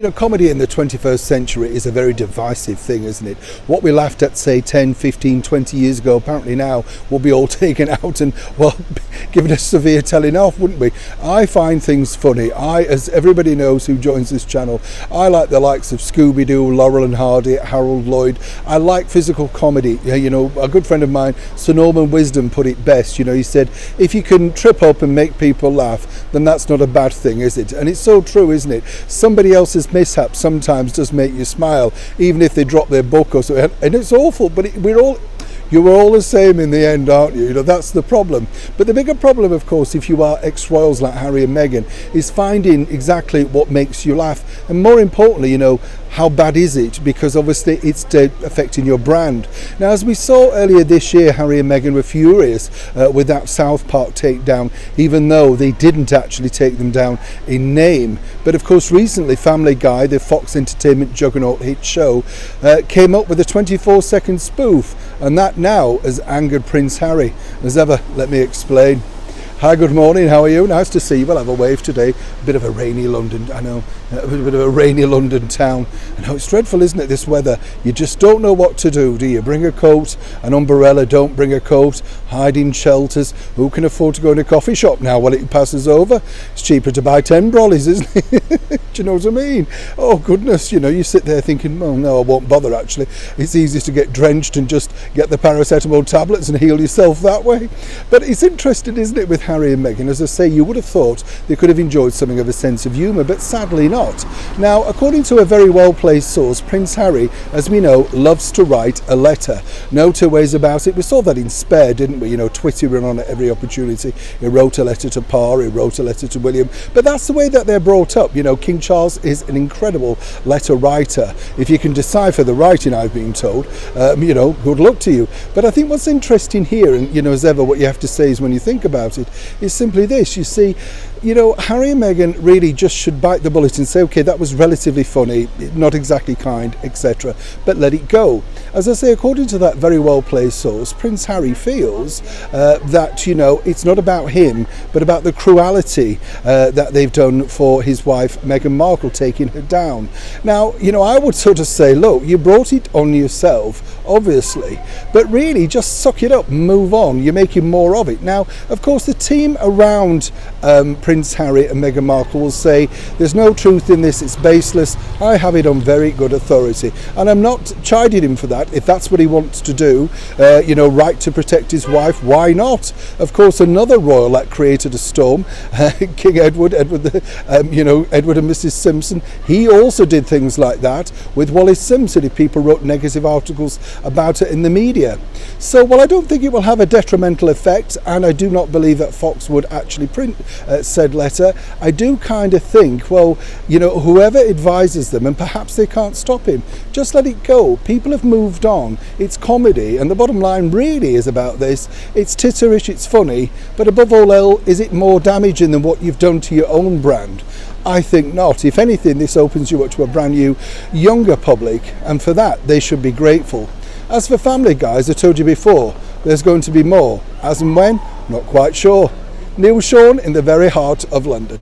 You know, comedy in the 21st century is a very divisive thing, isn't it? What we laughed at, say, 10, 15, 20 years ago, apparently now will be all taken out and, well, given a severe telling off, wouldn't we? I find things funny. As everybody knows who joins this channel, I like the likes of Scooby-Doo, Laurel and Hardy, Harold Lloyd. I like physical comedy. You know, a good friend of mine, Sir Norman Wisdom, put it best. You know, he said, if you can trip up and make people laugh, then that's not a bad thing, is it? And it's so true, isn't it? Somebody else's mishap sometimes does make you smile, even if they drop their book or something, and it's awful, but you're all the same in the end, aren't you? You know, that's the problem. But the bigger problem, of course, if you are ex-royals like Harry and Meghan, is finding exactly what makes you laugh. And more importantly, you know, how bad is it? Because obviously it's affecting your brand. Now, as we saw earlier this year, Harry and Meghan were furious with that South Park takedown, even though they didn't actually take them down in name. But of course, recently, Family Guy, the Fox Entertainment juggernaut hit show, came up with a 24-second spoof, and that now has angered Prince Harry. As ever, let me explain. Hi, good morning, how are you? Nice to see you. We'll have a wave today. A bit of a rainy London, I know, a bit of a rainy London town. I know, it's dreadful, isn't it, this weather? You just don't know what to do you? Bring a coat, an umbrella, don't bring a coat, hide in shelters. Who can afford to go in a coffee shop now while it passes over? It's cheaper to buy 10 brollies, isn't it? Do you know what I mean? Oh, goodness, you know, you sit there thinking, oh, no, I won't bother, actually. It's easy to get drenched and just get the paracetamol tablets and heal yourself that way. But it's interesting, isn't it, with Harry and Meghan? As I say, you would have thought they could have enjoyed something of a sense of humour, but sadly not. Now, according to a very well-placed source, Prince Harry, as we know, loves to write a letter. No two ways about it. We saw that in Spare, didn't we? You know, twittering on at every opportunity. He wrote a letter to Pa, he wrote a letter to William. But that's the way that they're brought up. You know, King Charles is an incredible letter writer. If you can decipher the writing, I've been told, you know, good luck to you. But I think what's interesting here, and, you know, as ever, what you have to say is when you think about it, is simply this. You see, you know, Harry and Meghan really just should bite the bullet and say, okay, that was relatively funny, not exactly kind, etc., but let it go. As I say, according to that very well-placed source, Prince Harry feels that, you know, it's not about him, but about the cruelty that they've done for his wife, Meghan Markle, taking her down. Now, you know, I would sort of say, look, you brought it on yourself, obviously, but really just suck it up, move on. You're making more of it. Now, of course, the team around Prince Harry and Meghan Markle will say there's no truth in this, it's baseless. I have it on very good authority, and I'm not chiding him for that. If that's what he wants to do, you know, right to protect his wife, why not? Of course, another royal that created a storm, King Edward you know, Edward and Mrs. Simpson, he also did things like that with Wallis Simpson if people wrote negative articles about it in the media. So, well, I don't think it will have a detrimental effect, and I do not believe that Fox would actually print said letter. I do kind of think, well, you know, whoever advises them, and perhaps they can't stop him, just let it go. People have moved on. It's comedy, and the bottom line really is about this. It's titterish, it's funny, but above all else, is it more damaging than what you've done to your own brand? I think not. If anything, this opens you up to a brand new, younger public, and for that, they should be grateful. As for Family Guy, as I told you before, there's going to be more. As and when, not quite sure. Neil Sean in the very heart of London.